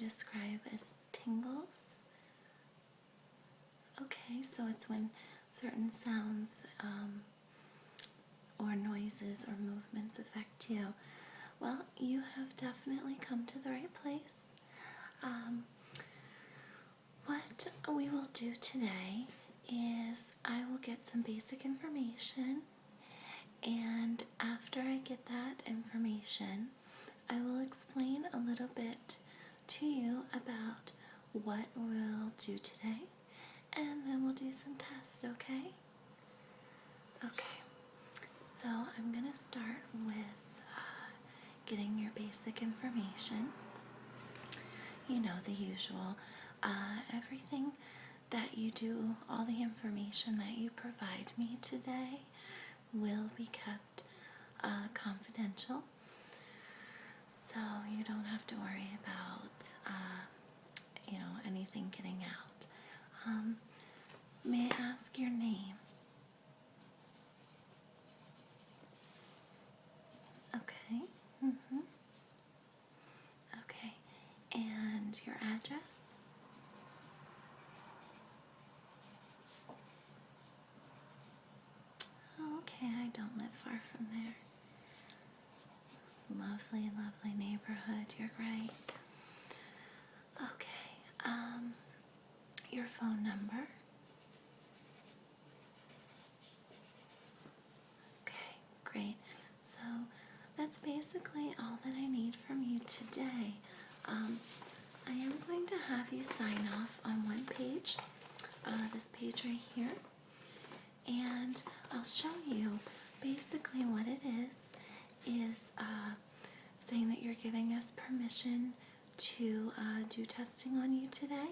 describe as tingles? Okay, so it's when certain sounds or noises or movements affect you. Well, you have definitely come to the right place. What we will do today is I will get some basic information, and after I get that information, I will explain a little bit to you about what we'll do today, and then we'll do some tests, okay? Okay, so I'm going to start with getting your basic information. You know, the usual. Everything that you do, all the information that you provide me today will be kept confidential. So you don't have to worry about, anything getting out. May I ask your name? Okay. Okay. And your address? Okay, I don't live far from there. Lovely, lovely neighborhood. You're great. Okay. Your phone number? Okay, great. So that's basically all that I need from you today. I am going to have you sign off on one page, this page right here, and I'll show you basically what it is saying that you're giving us permission to do testing on you today.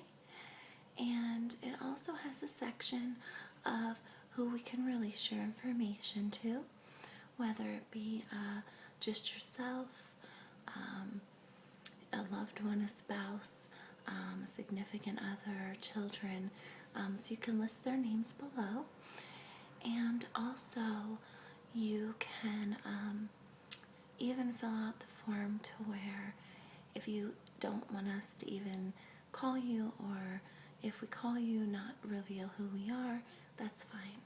And it also has a section of who we can release your information to, whether it be just yourself, a loved one, a spouse, a significant other, children. So you can list their names below. And also you can even fill out the form to where if you don't want us to even call you, or if we call you, not reveal who we are, that's fine.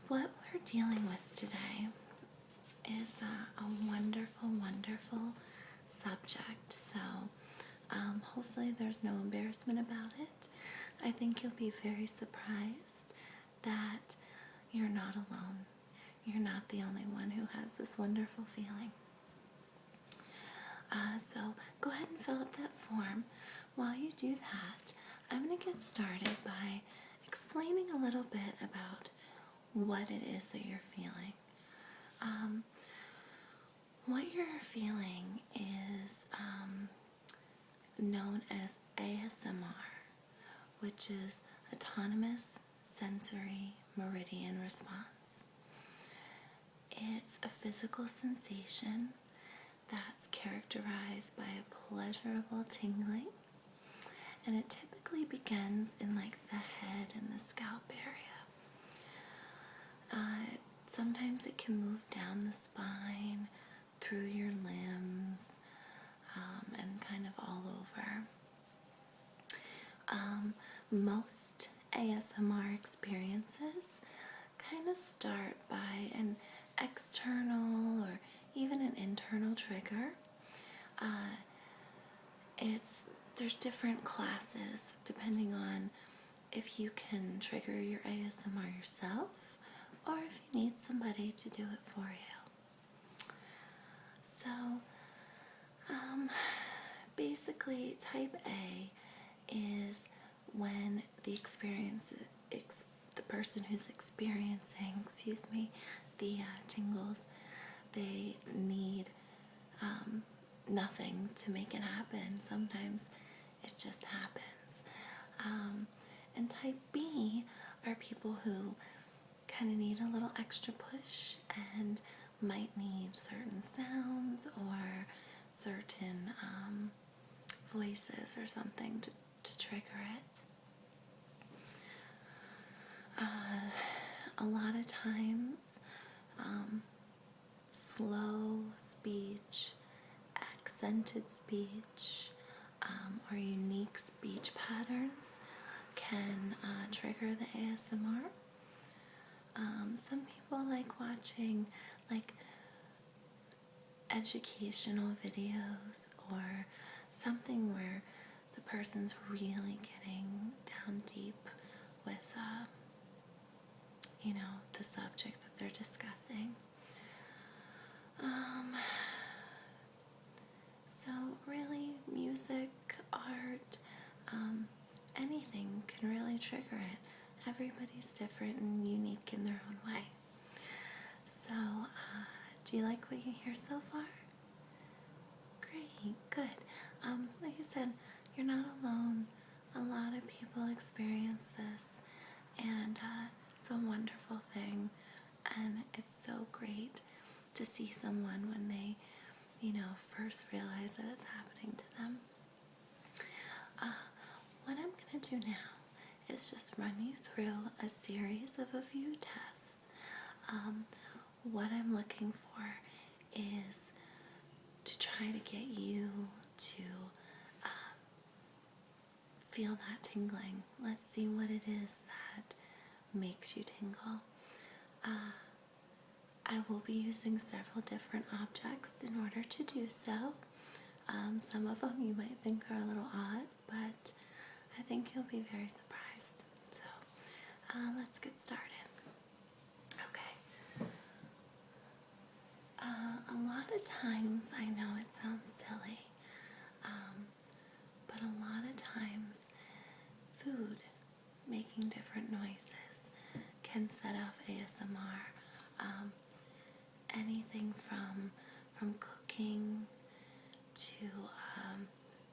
What we're dealing with today is a wonderful, wonderful subject. So hopefully there's no embarrassment about it. I think you'll be very surprised that you're not alone. You're not the only one who has this wonderful feeling. So go ahead and fill out that form. While you do that, I'm going to get started by explaining a little bit about what it is that you're feeling. What you're feeling is known as ASMR, which is Autonomous Sensory Meridian Response. It's a physical sensation that's characterized by a pleasurable tingling, and it typically begins in the head and the scalp area. Sometimes it can move down the spine, through your limbs, and kind of all over. Most ASMR experiences kind of start by an external or even an internal trigger. There's different classes depending on if you can trigger your ASMR yourself or if you need somebody to do it for you. So basically type A is when the person who's experiencing, the tingles, they need nothing to make it happen. Sometimes it just happens. And type B are people who kind of need a little extra push and might need certain sounds or certain voices or something to trigger it. A lot of times, slow speech, scented speech or unique speech patterns can trigger the ASMR. Some people like watching like educational videos or something where the person's really getting down deep with the subject that they're discussing. So really, music, art, anything can really trigger it. Everybody's different and unique in their own way. So, do you like what you hear so far? Great, good. Like I said, you're not alone. A lot of people experience this, and it's a wonderful thing, and it's so great to see someone when they, first realize that it's happening to them. What I'm going to do now is just run you through a series of a few tests. What I'm looking for is to try to get you to feel that tingling. Let's see what it is that makes you tingle. I will be using several different objects in order to do so. Some of them you might think are a little odd, but I think you'll be very surprised. So let's get started. Okay. A lot of times, I know it sounds silly, but a lot of times food making different noises can set off ASMR. Anything from cooking to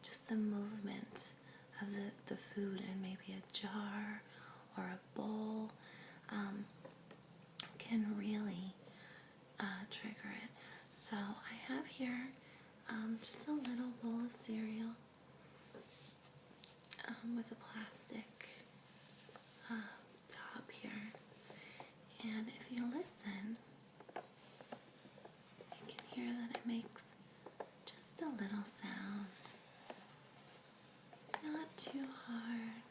just the movement of the food in maybe a jar or a bowl can really trigger it. So I have here just a little bowl of cereal with a plastic top here, and if you listen, you can hear that it makes just a little sound. Not too hard,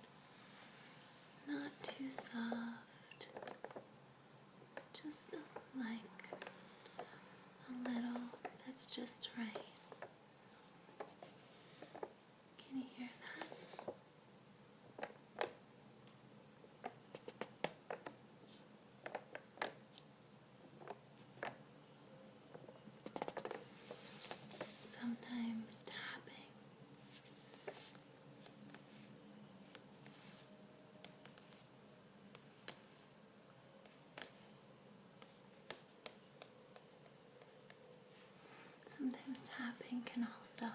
not too soft, just like a little, that's just right. Can you hear that? Sometimes tapping. Sometimes tapping can also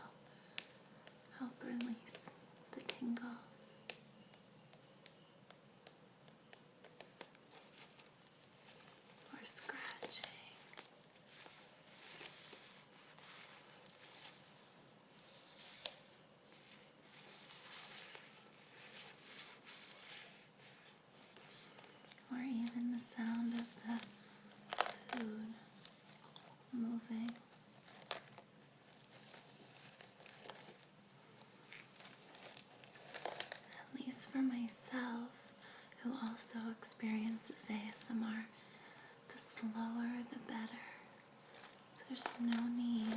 help release the tingles. Or scratching. Or even the sound of the food moving. At least for myself, who also experiences ASMR, the slower the better. There's no need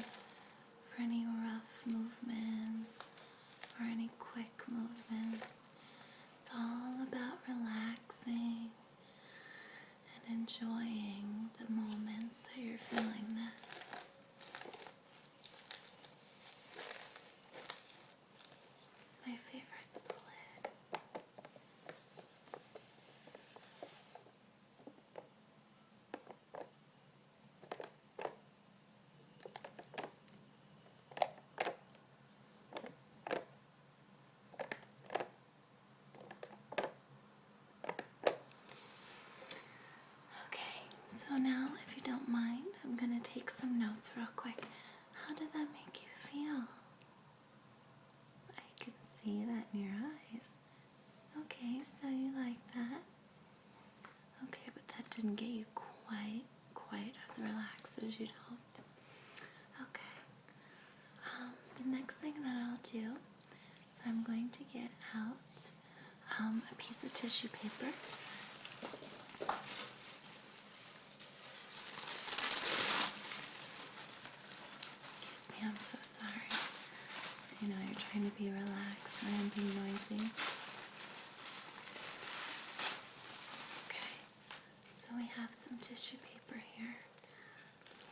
for any rough movements or any quick movements. It's all about relaxing and enjoying the moments that you're feeling this. My favorite's the lid. Okay, so now if you don't mind, I'm going to take some notes real quick. How did that make you feel? I can see that in your eyes. Okay, so you like that? Okay, but that didn't get you quite as relaxed as you'd hoped. Okay. next thing that I'll do is I'm going to get out a piece of tissue paper. Excuse me, I'm so sorry. I know you're trying to be relaxed and I'm being noisy. Okay, so we have some tissue paper here.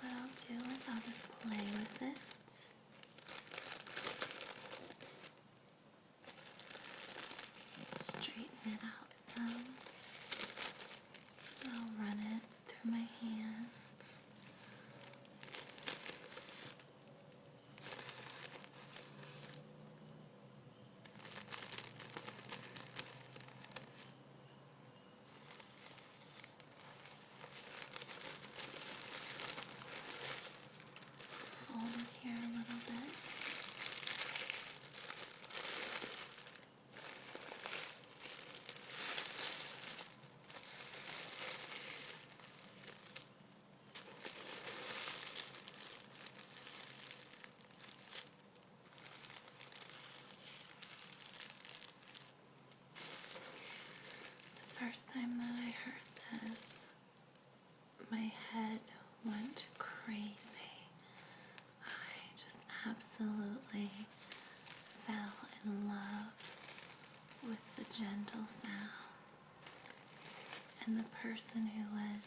What I'll do is I'll just play with it. Straighten it out some. I'll run it through my hand. Fold it here a little bit. The first time that I heard this, my head went crazy. I just absolutely fell in love with the gentle sounds. And the person who was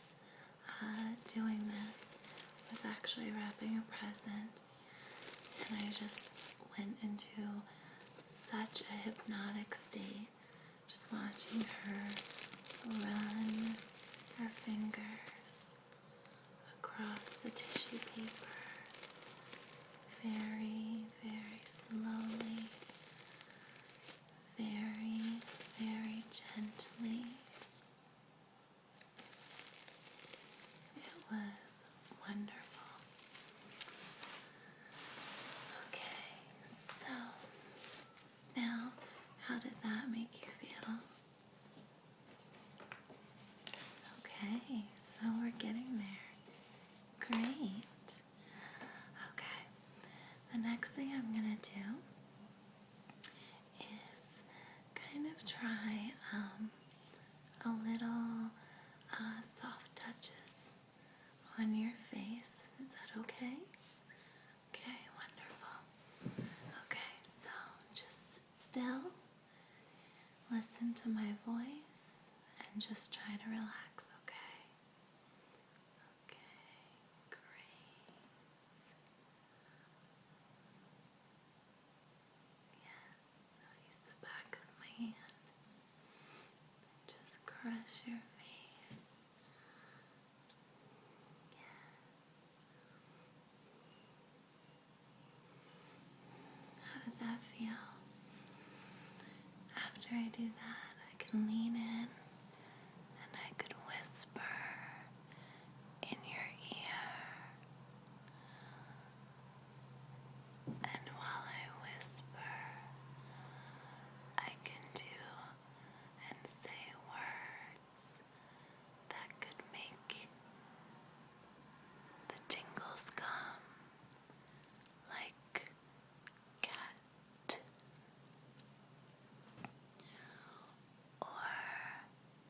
doing this was actually wrapping a present. And I just went into such a hypnotic state, just watching her run her fingers across the tissue paper very, very slowly, very, very gently. It was wonderful. Okay, so now how did that make you feel? Okay, so we're getting there. Great. Okay, the next thing I'm going to do is kind of try a little soft touches on your face. Is that okay? Okay, wonderful. Okay, so just sit still, listen to my voice, and just try to relax, okay? Okay, great. Yes, I'll use the back of my hand. Just caress your face. Yeah. How did that feel? After I do that, I can lean in and I could whisper in your ear. And while I whisper, I can do and say words that could make the tingles come, like cat or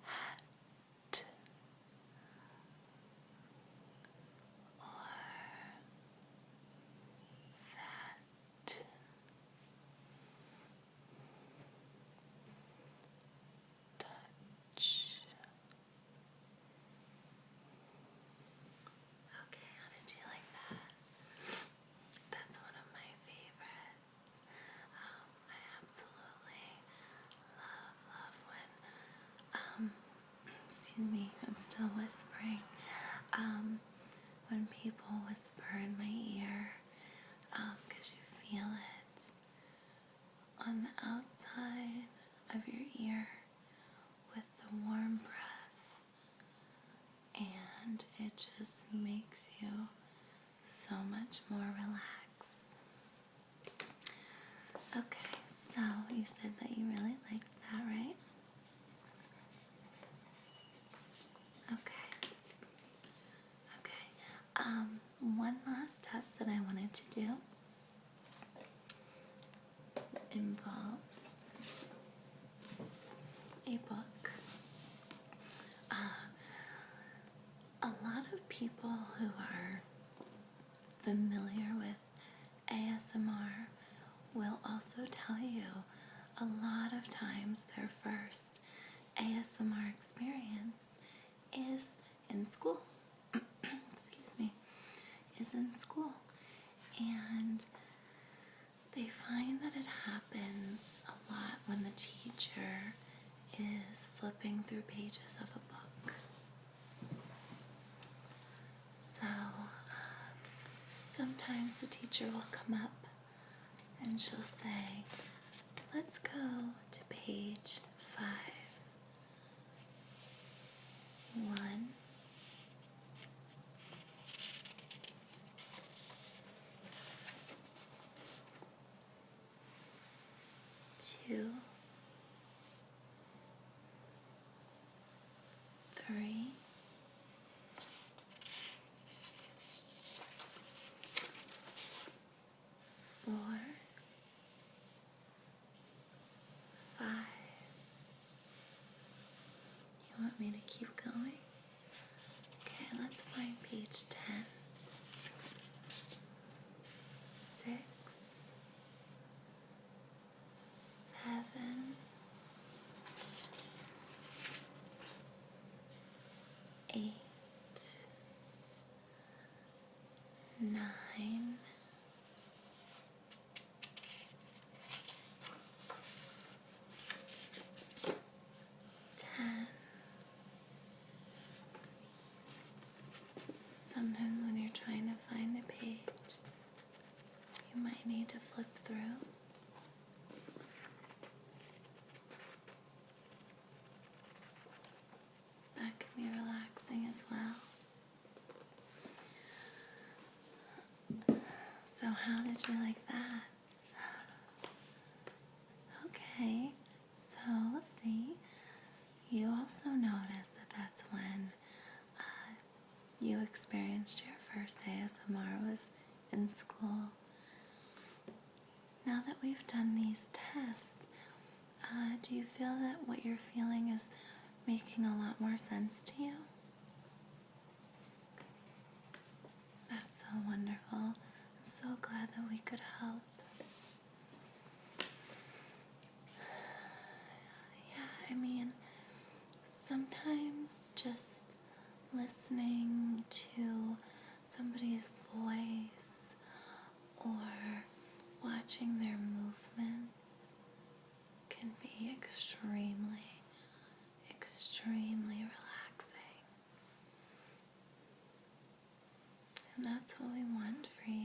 hat or that. Touch. Okay, how did you like that? That's one of my favorites. I absolutely love when, excuse me, I'm still whispering. When people whisper in my ear, because you feel it on the outside of your ear with the warm breath, and it just makes you so much more relaxed. Okay, so you said that you really liked that, right? Okay. Okay. One last test that I wanted to do involves a book. A lot of people who are familiar with ASMR will also tell you a lot of times their first ASMR experience is in school. Excuse me, is in school. And they find that it happens a lot when the teacher is flipping through pages of a book. So sometimes the teacher will come up and she'll say, let's go to page 5. 1, 2, 3, 4, 5. You want me to keep going? Okay, let's find page 10. 6, 7, 8, 9, 10. Sometimes when you're trying to find a page, you might need to flip through. That can be relaxing as well. So how did you like that? Okay, so let's see. You also noticed that that's when you experienced your first ASMR was in school. Now that we've done these tests, do you feel that what you're feeling is making a lot more sense to you? That's so wonderful. I'm so glad that we could help. Yeah, I mean, sometimes just listening to somebody's voice or watching their movements can be extremely, extremely relaxing. And that's what we want for you.